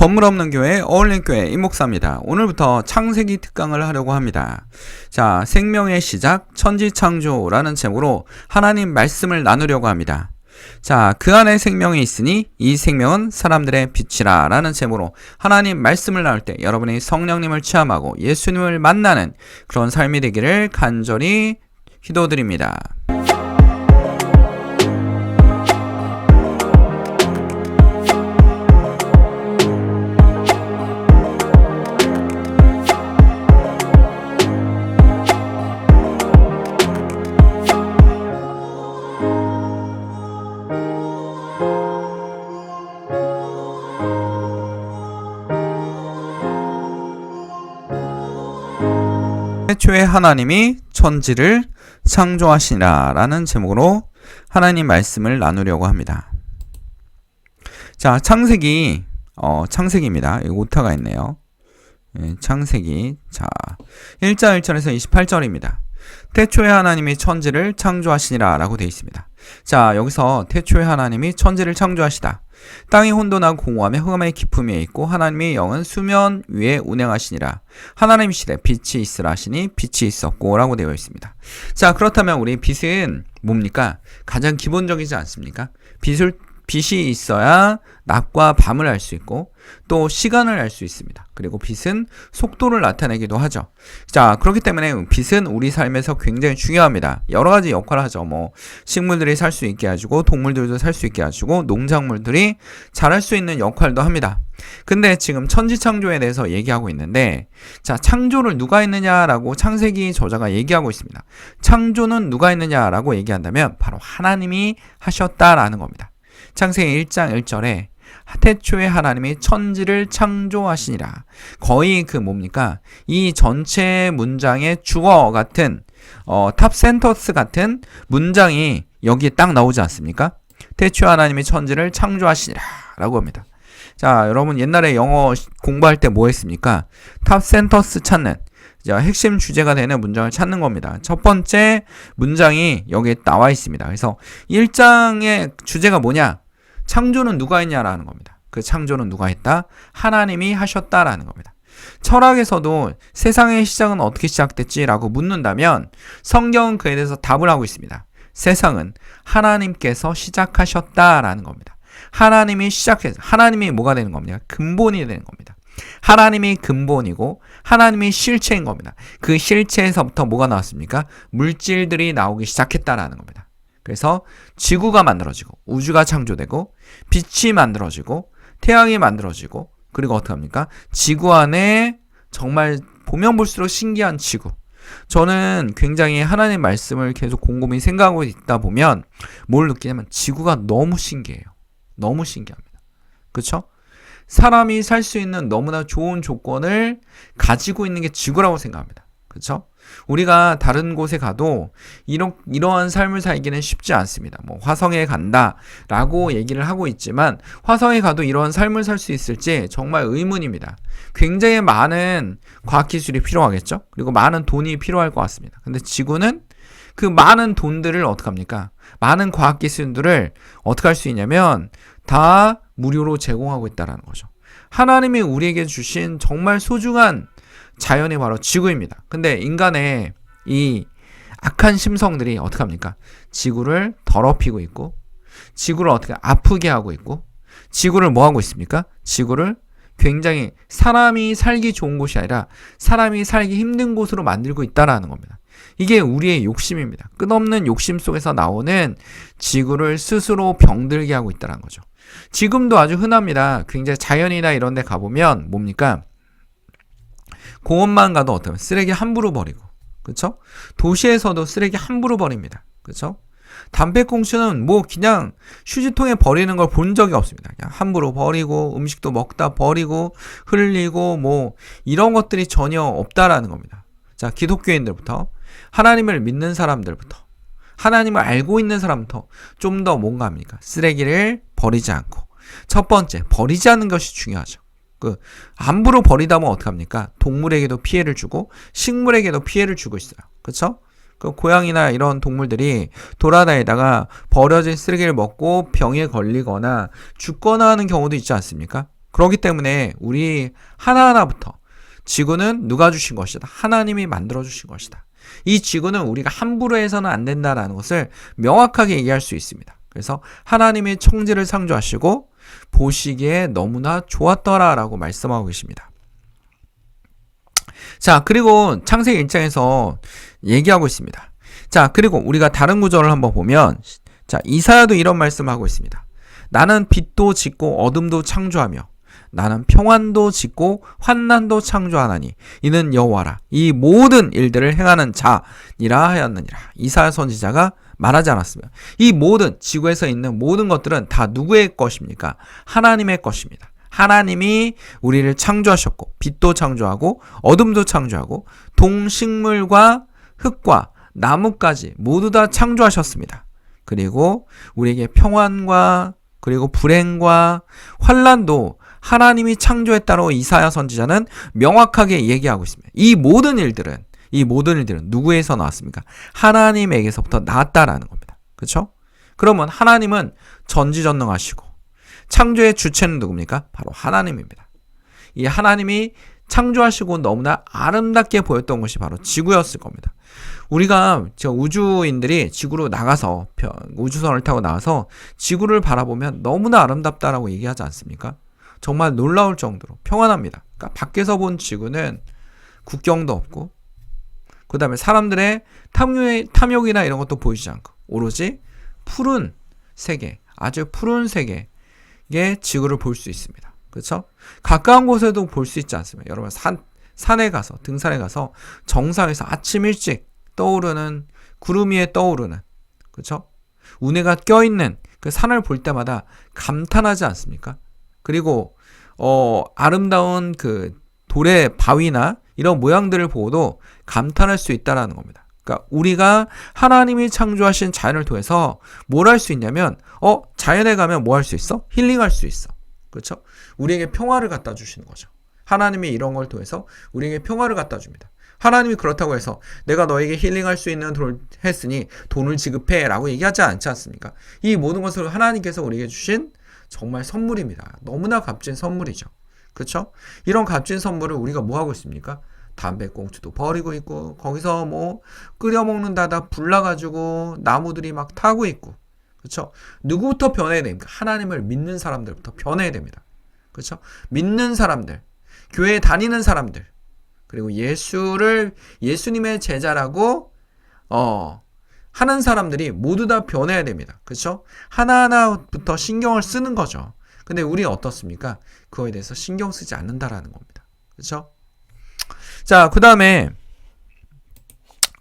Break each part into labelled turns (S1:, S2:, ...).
S1: 건물 없는 교회 어울림교회 임목사입니다. 오늘부터 창세기 특강을 하려고 합니다. 자, 생명의 시작 천지창조라는 제목으로 하나님 말씀을 나누려고 합니다. 자, 그 안에 생명이 있으니 이 생명은 사람들의 빛이라 라는 제목으로 하나님 말씀을 나눌 때 여러분이 성령님을 체험하고 예수님을 만나는 그런 삶이 되기를 간절히 기도드립니다. 최초에 하나님이 천지를 창조하시니라 라는 제목으로 하나님 말씀을 나누려고 합니다. 자, 창세기입니다. 여기 오타가 있네요. 창세기. 자, 1장 1절에서 28절입니다. 태초에 하나님이 천지를 창조하시니라 라고 되어 있습니다. 자, 여기서 태초에 하나님이 천지를 창조하시다. 땅이 혼돈하고 공허하며 흑암의 깊음에 있고 하나님의 영은 수면 위에 운행하시니라. 하나님이시되 빛이 있으라 하시니 빛이 있었고 라고 되어 있습니다. 자, 그렇다면 우리 빛은 뭡니까? 가장 기본적이지 않습니까? 빛이 있어야 낮과 밤을 알 수 있고 또 시간을 알 수 있습니다. 그리고 빛은 속도를 나타내기도 하죠. 자, 그렇기 때문에 빛은 우리 삶에서 굉장히 중요합니다. 여러 가지 역할을 하죠. 식물들이 살 수 있게 해주고 동물들도 살 수 있게 해주고 농작물들이 자랄 수 있는 역할도 합니다. 근데 지금 천지창조에 대해서 얘기하고 있는데, 자, 창조를 누가 했느냐라고 창세기 저자가 얘기하고 있습니다. 창조는 누가 했느냐라고 얘기한다면 바로 하나님이 하셨다라는 겁니다. 창세기 1장 1절에 태초에 하나님이 천지를 창조하시니라. 거의 이 전체 문장의 주어 같은 탑 센터스 같은 문장이 여기에 딱 나오지 않습니까? 태초에 하나님이 천지를 창조하시니라 라고 합니다. 자, 여러분 옛날에 영어 공부할 때 뭐 했습니까? 탑 센터스 찾는, 핵심 주제가 되는 문장을 찾는 겁니다. 첫 번째 문장이 여기에 나와 있습니다. 그래서 1장의 주제가 뭐냐? 창조는 누가 했냐라는 겁니다. 그 창조는 누가 했다? 하나님이 하셨다라는 겁니다. 철학에서도 세상의 시작은 어떻게 시작됐지라고 묻는다면 성경은 그에 대해서 답을 하고 있습니다. 세상은 하나님께서 시작하셨다라는 겁니다. 하나님이 뭐가 되는 겁니까? 근본이 되는 겁니다. 하나님이 근본이고 하나님이 실체인 겁니다. 그 실체에서부터 뭐가 나왔습니까? 물질들이 나오기 시작했다라는 겁니다. 그래서 지구가 만들어지고 우주가 창조되고 빛이 만들어지고 태양이 만들어지고 그리고 어떻게 합니까? 지구 안에 정말 보면 볼수록 신기한 지구. 저는 굉장히 하나님 말씀을 계속 곰곰이 생각하고 있다 보면 뭘 느끼냐면 지구가 너무 신기해요. 너무 신기합니다. 그렇죠? 사람이 살 수 있는 너무나 좋은 조건을 가지고 있는 게 지구라고 생각합니다. 그렇죠? 우리가 다른 곳에 가도 이러한 삶을 살기는 쉽지 않습니다. 화성에 간다라고 얘기를 하고 있지만 화성에 가도 이러한 삶을 살 수 있을지 정말 의문입니다. 굉장히 많은 과학기술이 필요하겠죠? 그리고 많은 돈이 필요할 것 같습니다. 근데 지구는 그 많은 돈들을 어떡합니까? 많은 과학기술들을 어떻게 할 수 있냐면 다 무료로 제공하고 있다는 거죠. 하나님이 우리에게 주신 정말 소중한 자연이 바로 지구입니다. 근데 인간의 이 악한 심성들이 어떻게 합니까? 지구를 더럽히고 있고 지구를 어떻게 아프게 하고 있고 지구를 뭐 하고 있습니까? 지구를 굉장히 사람이 살기 좋은 곳이 아니라 사람이 살기 힘든 곳으로 만들고 있다라는 겁니다. 이게 우리의 욕심입니다. 끝없는 욕심 속에서 나오는 지구를 스스로 병들게 하고 있다는 거죠. 지금도 아주 흔합니다. 굉장히 자연이나 이런 데 가보면 뭡니까? 공원만 가도 어떠면 쓰레기 함부로 버리고, 그렇죠? 도시에서도 쓰레기 함부로 버립니다. 그렇죠? 담배꽁초는 그냥 휴지통에 버리는 걸 본 적이 없습니다. 그냥 함부로 버리고 음식도 먹다 버리고 흘리고 이런 것들이 전혀 없다라는 겁니다. 자, 기독교인들부터 하나님을 믿는 사람들부터 하나님을 알고 있는 사람부터 좀 더 뭔가 합니까? 쓰레기를 버리지 않고 첫 번째 버리지 않는 것이 중요하죠. 함부로 버리다 보면 어떡합니까? 동물에게도 피해를 주고 식물에게도 피해를 주고 있어요. 그렇죠? 그 고양이나 이런 동물들이 돌아다니다가 버려진 쓰레기를 먹고 병에 걸리거나 죽거나 하는 경우도 있지 않습니까? 그렇기 때문에 우리 하나하나부터 지구는 누가 주신 것이다? 하나님이 만들어 주신 것이다. 이 지구는 우리가 함부로 해서는 안 된다라는 것을 명확하게 얘기할 수 있습니다. 그래서 하나님이 천지를 창조하시고 보시기에 너무나 좋았더라라고 말씀하고 계십니다. 자, 그리고 창세기 1장에서 얘기하고 있습니다. 자, 그리고 우리가 다른 구절을 한번 보면, 자, 이사야도 이런 말씀을 하고 있습니다. 나는 빛도 짓고 어둠도 창조하며 나는 평안도 짓고 환난도 창조하나니 이는 여호와라. 이 모든 일들을 행하는 자니라 하였느니라. 이사야 선지자가 말하지 않았으며, 이 모든 지구에서 있는 모든 것들은 다 누구의 것입니까? 하나님의 것입니다. 하나님이 우리를 창조하셨고 빛도 창조하고 어둠도 창조하고 동식물과 흙과 나무까지 모두 다 창조하셨습니다. 그리고 우리에게 평안과 그리고 불행과 환난도 하나님이 창조했다고 이사야 선지자는 명확하게 얘기하고 있습니다. 이 모든 일들은 누구에서 나왔습니까? 하나님에게서부터 나왔다라는 겁니다. 그렇죠? 그러면 하나님은 전지전능하시고 창조의 주체는 누굽니까? 바로 하나님입니다. 이 하나님이 창조하시고 너무나 아름답게 보였던 것이 바로 지구였을 겁니다. 우리가 우주인들이 지구로 나가서 우주선을 타고 나와서 지구를 바라보면 너무나 아름답다라고 얘기하지 않습니까? 정말 놀라울 정도로 평안합니다. 그러니까 밖에서 본 지구는 국경도 없고 그 다음에 사람들의 탐욕이나 이런 것도 보이지 않고 오로지 푸른 세계, 아주 푸른 세계의 지구를 볼 수 있습니다. 그렇죠? 가까운 곳에도 볼 수 있지 않습니까? 여러분 산에 가서 등산에 가서 정상에서 아침 일찍 떠오르는 구름 위에 떠오르는, 그렇죠? 운해가 껴있는 그 산을 볼 때마다 감탄하지 않습니까? 그리고 아름다운 그 돌의 바위나 이런 모양들을 보고도 감탄할 수 있다라는 겁니다. 그러니까 우리가 하나님이 창조하신 자연을 통해서 뭘 할 수 있냐면 자연에 가면 뭐 할 수 있어? 힐링할 수 있어. 그렇죠? 우리에게 평화를 갖다 주시는 거죠. 하나님이 이런 걸 통해서 우리에게 평화를 갖다 줍니다. 하나님이 그렇다고 해서 내가 너에게 힐링할 수 있는 돈을 했으니 돈을 지급해 라고 얘기하지 않지 않습니까? 이 모든 것을 하나님께서 우리에게 주신 정말 선물입니다. 너무나 값진 선물이죠. 그렇죠? 이런 값진 선물을 우리가 뭐 하고 있습니까? 담배꽁초도 버리고 있고 거기서 뭐 끓여 먹는다다 불나가지고 나무들이 막 타고 있고, 그렇죠? 누구부터 변해야 됩니까? 하나님을 믿는 사람들부터 변해야 됩니다. 그렇죠? 믿는 사람들, 교회에 다니는 사람들, 그리고 예수님의 제자라고 하는 사람들이 모두 다 변해야 됩니다. 그렇죠? 하나하나부터 신경을 쓰는 거죠. 근데 우리는 어떻습니까? 그거에 대해서 신경 쓰지 않는다라는 겁니다. 그렇죠? 자, 그 다음에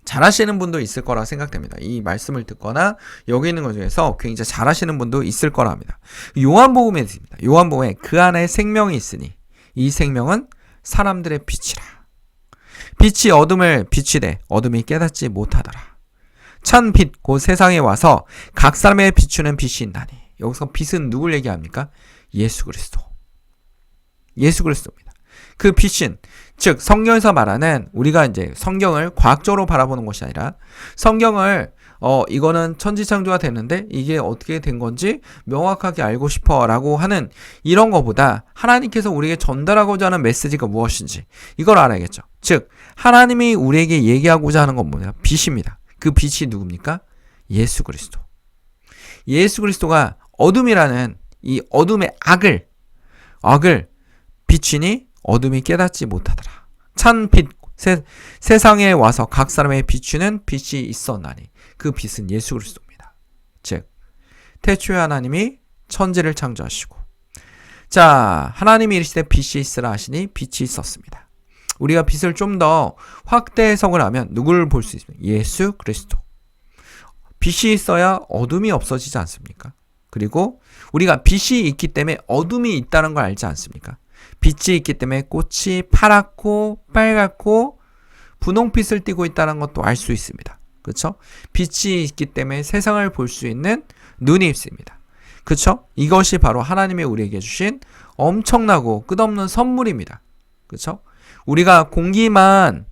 S1: 잘하시는 분도 있을 거라 생각됩니다. 이 말씀을 듣거나 여기 있는 것 중에서 굉장히 잘하시는 분도 있을 거라 합니다. 요한복음에 있습니다. 요한복음에 그 안에 생명이 있으니 이 생명은 사람들의 빛이라. 빛이 어둠을 비추되 어둠이 깨닫지 못하더라. 찬 빛 곧 세상에 와서 각 사람의 비추는 빛이 있나니. 여기서 빛은 누굴 얘기합니까? 예수 그리스도. 예수 그리스도입니다. 그 빛은 즉 성경에서 말하는, 우리가 이제 성경을 과학적으로 바라보는 것이 아니라 성경을 이거는 천지창조가 됐는데 이게 어떻게 된 건지 명확하게 알고 싶어 라고 하는 이런 거보다 하나님께서 우리에게 전달하고자 하는 메시지가 무엇인지 이걸 알아야겠죠. 즉 하나님이 우리에게 얘기하고자 하는 건 뭐냐? 빛입니다. 그 빛이 누굽니까? 예수 그리스도. 예수 그리스도가 어둠이라는 이 어둠의 악을 비추니 어둠이 깨닫지 못하더라. 찬 빛 세상에 와서 각 사람의 비추는 빛이 있었나니 그 빛은 예수 그리스도입니다. 즉 태초에 하나님이 천지를 창조하시고, 자 하나님이 이르시되 빛이 있으라 하시니 빛이 있었습니다. 우리가 빛을 좀 더 확대 해석을 하면 누구를 볼 수 있습니까? 예수 그리스도. 빛이 있어야 어둠이 없어지지 않습니까? 그리고 우리가 빛이 있기 때문에 어둠이 있다는 걸 알지 않습니까? 빛이 있기 때문에 꽃이 파랗고 빨갛고 분홍빛을 띠고 있다는 것도 알 수 있습니다. 그렇죠? 빛이 있기 때문에 세상을 볼 수 있는 눈이 있습니다. 그렇죠? 이것이 바로 하나님이 우리에게 주신 엄청나고 끝없는 선물입니다. 그렇죠? 우리가 공기만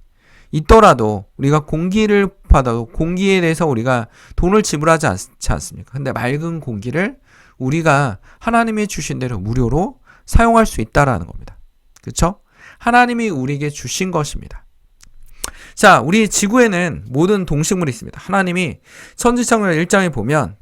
S1: 있더라도, 우리가 공기를 받아도 공기에 대해서 우리가 돈을 지불하지 않지 않습니까? 근데 맑은 공기를 우리가 하나님이 주신 대로 무료로 사용할 수 있다라는 겁니다. 그쵸? 하나님이 우리에게 주신 것입니다. 자, 우리 지구에는 모든 동식물이 있습니다. 하나님이 천지창조 1장에 보면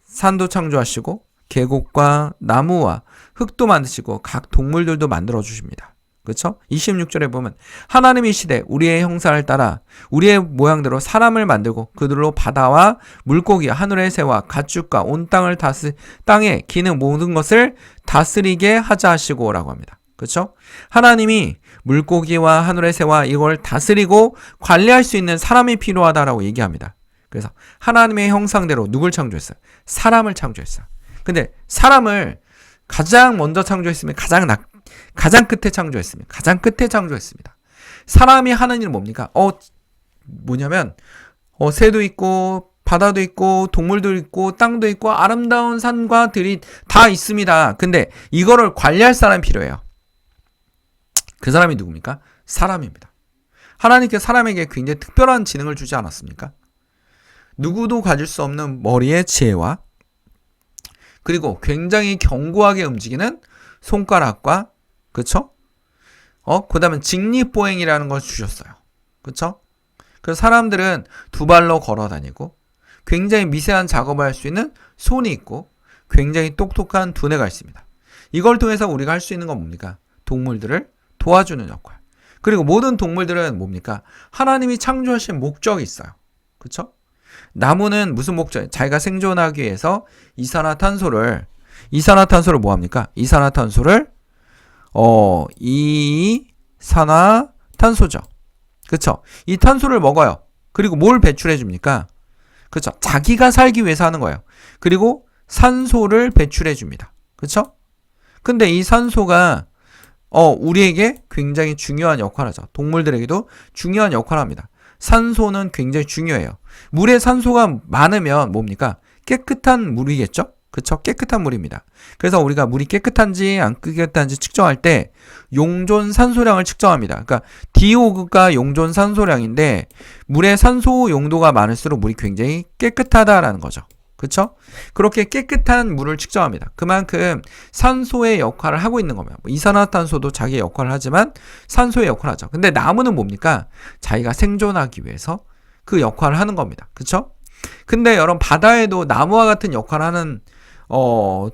S1: 산도 창조하시고 계곡과 나무와 흙도 만드시고 각 동물들도 만들어 주십니다. 그렇죠? 26절에 보면 하나님이 시대 우리의 형상을 따라 우리의 모양대로 사람을 만들고 그들로 바다와 물고기 하늘의 새와 가축과 온 땅에 기는 모든 것을 다스리게 하자 하시고 라고 합니다. 그렇죠? 하나님이 물고기와 하늘의 새와 이걸 다스리고 관리할 수 있는 사람이 필요하다라고 얘기합니다. 그래서 하나님의 형상대로 누굴 창조했어요? 사람을 창조했어요. 근데 사람을 가장 먼저 창조했으면 가장 끝에 창조했습니다. 가장 끝에 창조했습니다. 사람이 하는 일은 뭡니까? 새도 있고 바다도 있고 동물도 있고 땅도 있고 아름다운 산과 들이 다 있습니다. 근데 이거를 관리할 사람이 필요해요. 그 사람이 누굽니까? 사람입니다. 하나님께 사람에게 굉장히 특별한 지능을 주지 않았습니까? 누구도 가질 수 없는 머리의 지혜와 그리고 굉장히 견고하게 움직이는 손가락과 그쵸? 그 다음에 직립보행이라는 걸 주셨어요. 그쵸? 그래서 사람들은 두 발로 걸어 다니고 굉장히 미세한 작업을 할 수 있는 손이 있고 굉장히 똑똑한 두뇌가 있습니다. 이걸 통해서 우리가 할 수 있는 건 뭡니까? 동물들을 도와주는 역할. 그리고 모든 동물들은 뭡니까? 하나님이 창조하신 목적이 있어요. 그쵸? 나무는 무슨 목적? 자기가 생존하기 위해서 이산화탄소를 뭐합니까? 이산화탄소를 이산화탄소죠. 그쵸? 이 탄소를 먹어요. 그리고 뭘 배출해 줍니까? 그쵸? 자기가 살기 위해서 하는 거예요. 그리고 산소를 배출해 줍니다. 그쵸? 근데 이 산소가 우리에게 굉장히 중요한 역할을 하죠. 동물들에게도 중요한 역할을 합니다. 산소는 굉장히 중요해요. 물에 산소가 많으면 뭡니까? 깨끗한 물이겠죠? 그쵸? 깨끗한 물입니다. 그래서 우리가 물이 깨끗한지 안 깨끗한지 측정할 때 용존 산소량을 측정합니다. 그러니까 DO가 용존 산소량인데 물의 산소 용도가 많을수록 물이 굉장히 깨끗하다라는 거죠. 그쵸? 그렇게 깨끗한 물을 측정합니다. 그만큼 산소의 역할을 하고 있는 겁니다. 이산화탄소도 자기의 역할을 하지만 산소의 역할을 하죠. 근데 나무는 뭡니까? 자기가 생존하기 위해서 그 역할을 하는 겁니다. 그쵸? 근데 여러분 바다에도 나무와 같은 역할을 하는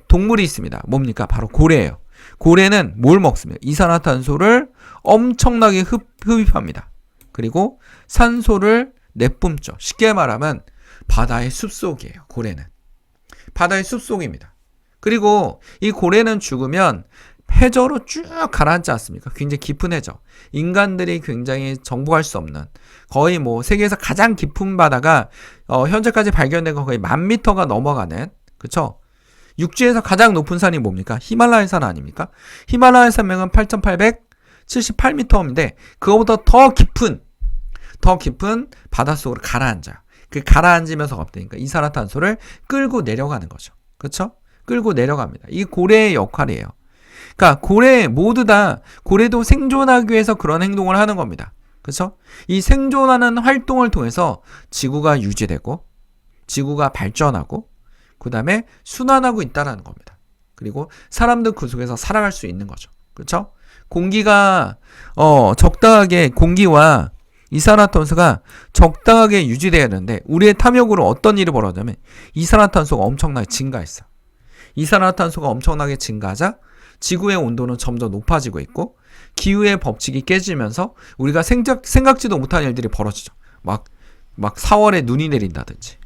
S1: 동물이 있습니다. 뭡니까? 바로 고래예요. 고래는 뭘 먹습니까? 이산화탄소를 엄청나게 흡입합니다. 그리고 산소를 내뿜죠. 쉽게 말하면 바다의 숲속이에요. 고래는. 바다의 숲속입니다. 그리고 이 고래는 죽으면 해저로 쭉 가라앉지 않습니까? 굉장히 깊은 해저. 인간들이 굉장히 정복할 수 없는 거의 세계에서 가장 깊은 바다가 현재까지 발견된 거 거의 10,000m가 넘어가는 그쵸? 육지에서 가장 높은 산이 뭡니까? 히말라야 산 아닙니까? 히말라야 산맥은 8,878m인데 그거보다 더 깊은 바닷속으로 가라앉아요. 그 가라앉으면서 없다니까 이산화탄소를 끌고 내려가는 거죠. 그렇죠? 끌고 내려갑니다. 이게 고래의 역할이에요. 그러니까 고래도 생존하기 위해서 그런 행동을 하는 겁니다. 그렇죠? 이 생존하는 활동을 통해서 지구가 유지되고 지구가 발전하고 그 다음에 순환하고 있다는 겁니다. 그리고 사람도 그 속에서 살아갈 수 있는 거죠. 그렇죠? 공기가 적당하게 공기와 이산화탄소가 적당하게 유지돼야 되는데 우리의 탐욕으로 어떤 일이 벌어지냐면 이산화탄소가 엄청나게 증가했어. 이산화탄소가 엄청나게 증가하자 지구의 온도는 점점 높아지고 있고 기후의 법칙이 깨지면서 우리가 생각지도 못한 일들이 벌어지죠. 막 4월에 눈이 내린다든지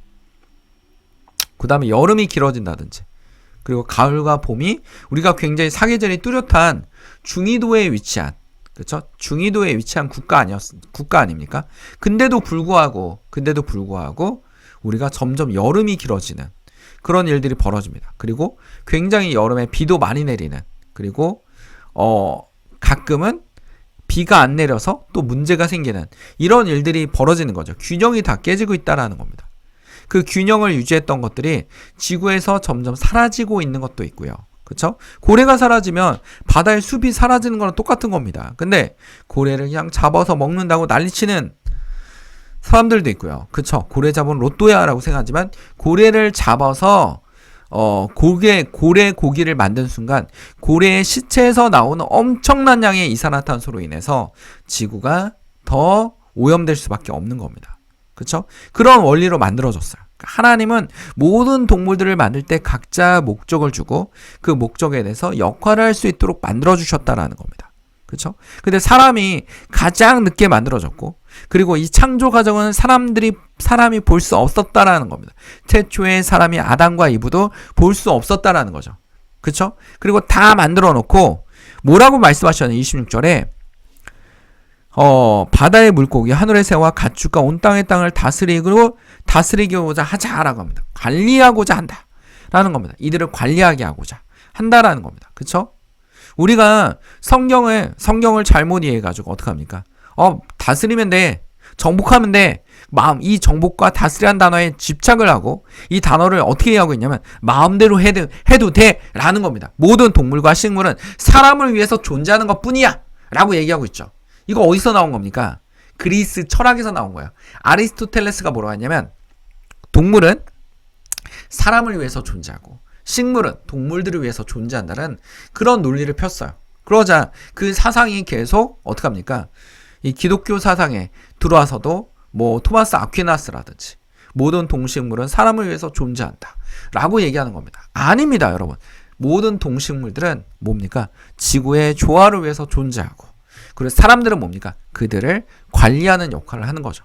S1: 그 다음에 여름이 길어진다든지 그리고 가을과 봄이 우리가 굉장히 사계절이 뚜렷한 중위도에 위치한 그렇죠? 중위도에 위치한 국가 아닙니까? 근데도 불구하고 우리가 점점 여름이 길어지는 그런 일들이 벌어집니다. 그리고 굉장히 여름에 비도 많이 내리는 그리고 가끔은 비가 안 내려서 또 문제가 생기는 이런 일들이 벌어지는 거죠. 균형이 다 깨지고 있다라는 겁니다. 그 균형을 유지했던 것들이 지구에서 점점 사라지고 있는 것도 있고요. 그쵸? 고래가 사라지면 바다의 숲이 사라지는 거랑 똑같은 겁니다. 근데 고래를 그냥 잡아서 먹는다고 난리치는 사람들도 있고요. 그쵸? 고래 잡은 로또야 라고 생각하지만 고래를 잡아서 고래 고기를 만든 순간 고래의 시체에서 나오는 엄청난 양의 이산화탄소로 인해서 지구가 더 오염될 수밖에 없는 겁니다. 그렇죠? 그런 원리로 만들어졌어요. 하나님은 모든 동물들을 만들 때 각자 목적을 주고 그 목적에 대해서 역할을 할 수 있도록 만들어 주셨다라는 겁니다. 그렇죠? 근데 사람이 가장 늦게 만들어졌고 그리고 이 창조 과정은 사람이 볼 수 없었다라는 겁니다. 최초의 사람이 아담과 이브도 볼 수 없었다라는 거죠. 그렇죠? 그리고 다 만들어 놓고 뭐라고 말씀하셨냐면 26절에 바다의 물고기, 하늘의 새와 가축과 온 땅의 땅을 다스리고자 하자라고 합니다. 관리하고자 한다라는 겁니다. 이들을 관리하게 하고자 한다라는 겁니다. 그렇죠? 우리가 성경을 잘못 이해해가지고 어떡합니까? 다스리면 돼. 정복하면 돼. 이 정복과 다스리라는 단어에 집착을 하고 이 단어를 어떻게 하고 있냐면 마음대로 해도 돼 라는 겁니다. 모든 동물과 식물은 사람을 위해서 존재하는 것 뿐이야 라고 얘기하고 있죠. 이거 어디서 나온 겁니까? 그리스 철학에서 나온 거예요. 아리스토텔레스가 뭐라고 했냐면 동물은 사람을 위해서 존재하고 식물은 동물들을 위해서 존재한다는 그런 논리를 폈어요. 그러자 그 사상이 계속 어떡합니까? 이 기독교 사상에 들어와서도 뭐 토마스 아퀴나스라든지 모든 동식물은 사람을 위해서 존재한다 라고 얘기하는 겁니다. 아닙니다, 여러분. 모든 동식물들은 뭡니까? 지구의 조화를 위해서 존재하고 그리고 사람들은 뭡니까? 그들을 관리하는 역할을 하는 거죠.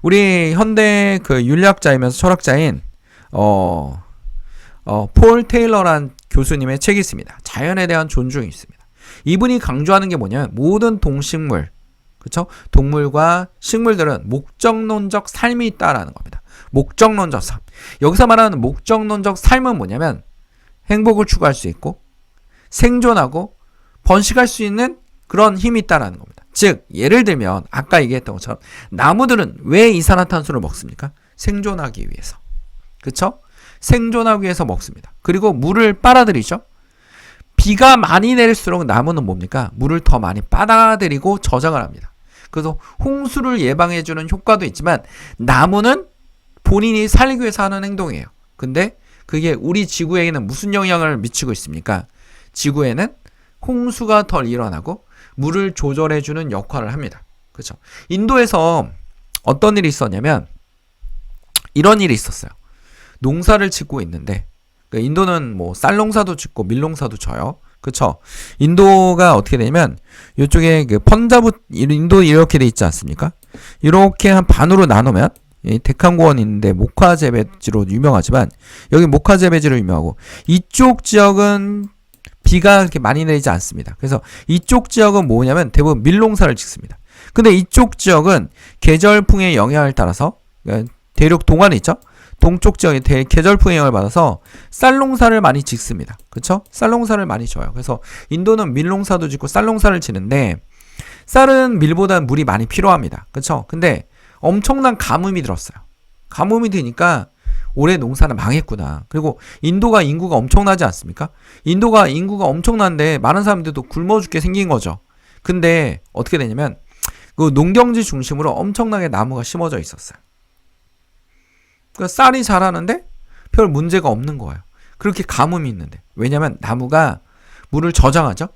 S1: 우리 현대 그 윤리학자이면서 철학자인 폴 테일러란 교수님의 책이 있습니다. 자연에 대한 존중이 있습니다. 이분이 강조하는 게 뭐냐면 모든 동식물, 그렇죠? 동물과 식물들은 목적론적 삶이 있다라는 겁니다. 목적론적 삶. 여기서 말하는 목적론적 삶은 뭐냐면 행복을 추구할 수 있고 생존하고 번식할 수 있는 그런 힘이 있다라는 겁니다. 즉 예를 들면 아까 얘기했던 것처럼 나무들은 왜 이산화탄소를 먹습니까? 생존하기 위해서. 그렇죠? 생존하기 위해서 먹습니다. 그리고 물을 빨아들이죠. 비가 많이 내릴수록 나무는 뭡니까? 물을 더 많이 빨아들이고 저장을 합니다. 그래서 홍수를 예방해주는 효과도 있지만 나무는 본인이 살기 위해서 하는 행동이에요. 근데 그게 우리 지구에는 무슨 영향을 미치고 있습니까? 지구에는 홍수가 덜 일어나고 물을 조절해주는 역할을 합니다. 그렇죠? 인도에서 어떤 일이 있었냐면 이런 일이 있었어요. 농사를 짓고 있는데 인도는 뭐 쌀 농사도 짓고 밀 농사도 져요. 그렇죠? 인도가 어떻게 되냐면 이쪽에 그 펀자브 인도 이렇게 돼 있지 않습니까? 이렇게 한 반으로 나누면 데칸고원 있는데 모카 재배지로 유명하지만 여기 모카 재배지로 유명하고 이쪽 지역은 비가 그렇게 많이 내리지 않습니다. 그래서 이쪽 지역은 뭐냐면 대부분 밀농사를 짓습니다. 근데 이쪽 지역은 계절풍의 영향을 따라서 대륙 동안에 있죠? 동쪽 지역이 계절풍의 영향을 받아서 쌀농사를 많이 짓습니다. 그렇죠? 쌀농사를 많이 져요. 그래서 인도는 밀농사도 짓고 쌀농사를 지는데 쌀은 밀보다는 물이 많이 필요합니다. 그렇죠? 근데 엄청난 가뭄이 들었어요. 가뭄이 드니까 올해 농사는 망했구나. 그리고 인도가 인구가 엄청나지 않습니까? 인도가 인구가 엄청난데 많은 사람들도 굶어 죽게 생긴 거죠. 근데 어떻게 되냐면 그 농경지 중심으로 엄청나게 나무가 심어져 있었어요. 그러니까 쌀이 자라는데 별 문제가 없는 거예요. 그렇게 가뭄이 있는데. 왜냐면 나무가 물을 저장하죠.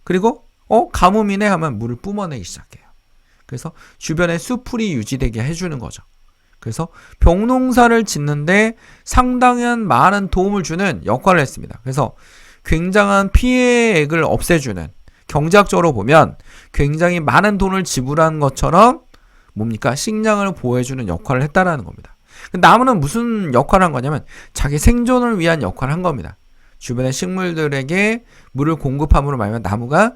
S1: 그리고 가뭄이네 하면 물을 뿜어내기 시작해요. 그래서 주변에 수풀이 유지되게 해주는 거죠. 그래서 벽농사를 짓는데 상당한 많은 도움을 주는 역할을 했습니다. 그래서 굉장한 피해액을 없애주는, 경제학적으로 보면 굉장히 많은 돈을 지불한 것처럼 뭡니까? 식량을 보호해주는 역할을 했다라는 겁니다. 나무는 무슨 역할을 한 거냐면 자기 생존을 위한 역할을 한 겁니다. 주변의 식물들에게 물을 공급함으로 말하면 나무가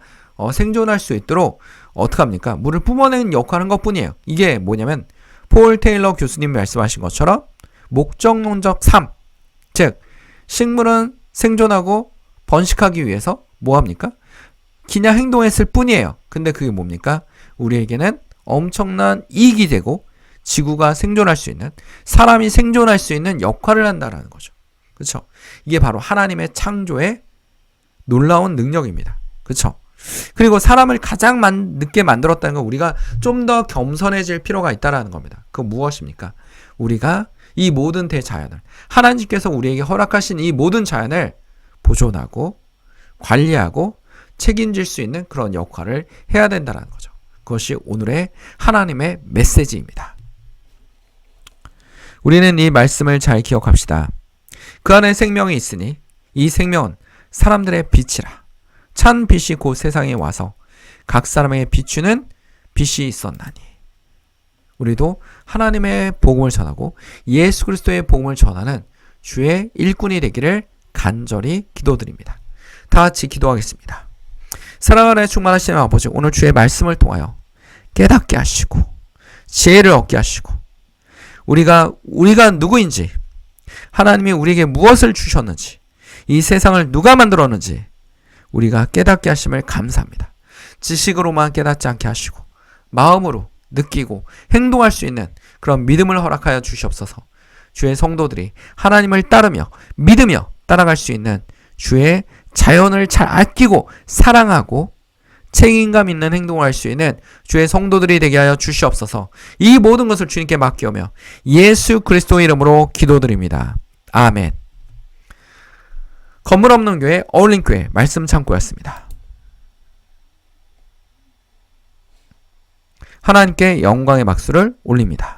S1: 생존할 수 있도록 어떻게 합니까? 물을 뿜어내는 역할을 한 것뿐이에요. 이게 뭐냐면 폴 테일러 교수님이 말씀하신 것처럼 목적론적 삶, 즉 식물은 생존하고 번식하기 위해서 뭐합니까? 그냥 행동했을 뿐이에요. 근데 그게 뭡니까? 우리에게는 엄청난 이익이 되고 지구가 생존할 수 있는, 사람이 생존할 수 있는 역할을 한다라는 거죠. 그렇죠? 이게 바로 하나님의 창조의 놀라운 능력입니다. 그렇죠? 그리고 사람을 가장 늦게 만들었다는 건 우리가 좀 더 겸손해질 필요가 있다라는 겁니다. 그건 무엇입니까? 우리가 이 모든 대자연을, 하나님께서 우리에게 허락하신 이 모든 자연을 보존하고 관리하고 책임질 수 있는 그런 역할을 해야 된다는 거죠. 그것이 오늘의 하나님의 메시지입니다. 우리는 이 말씀을 잘 기억합시다. 그 안에 생명이 있으니 이 생명은 사람들의 빛이라. 찬 빛이 곧 세상에 와서 각 사람에게 비추는 빛이 있었나니. 우리도 하나님의 복음을 전하고 예수 그리스도의 복음을 전하는 주의 일꾼이 되기를 간절히 기도드립니다. 다 같이 기도하겠습니다. 사랑하는 충만하신 아버지, 오늘 주의 말씀을 통하여 깨닫게 하시고 지혜를 얻게 하시고 우리가 누구인지, 하나님이 우리에게 무엇을 주셨는지, 이 세상을 누가 만들었는지 우리가 깨닫게 하심을 감사합니다. 지식으로만 깨닫지 않게 하시고 마음으로 느끼고 행동할 수 있는 그런 믿음을 허락하여 주시옵소서. 주의 성도들이 하나님을 따르며 믿으며 따라갈 수 있는 주의 자연을 잘 아끼고 사랑하고 책임감 있는 행동을 할 수 있는 주의 성도들이 되게 하여 주시옵소서. 이 모든 것을 주님께 맡기오며 예수 그리스도의 이름으로 기도드립니다. 아멘. 건물 없는 교회 어울림교회 말씀 창고였습니다. 하나님께 영광의 박수를 올립니다.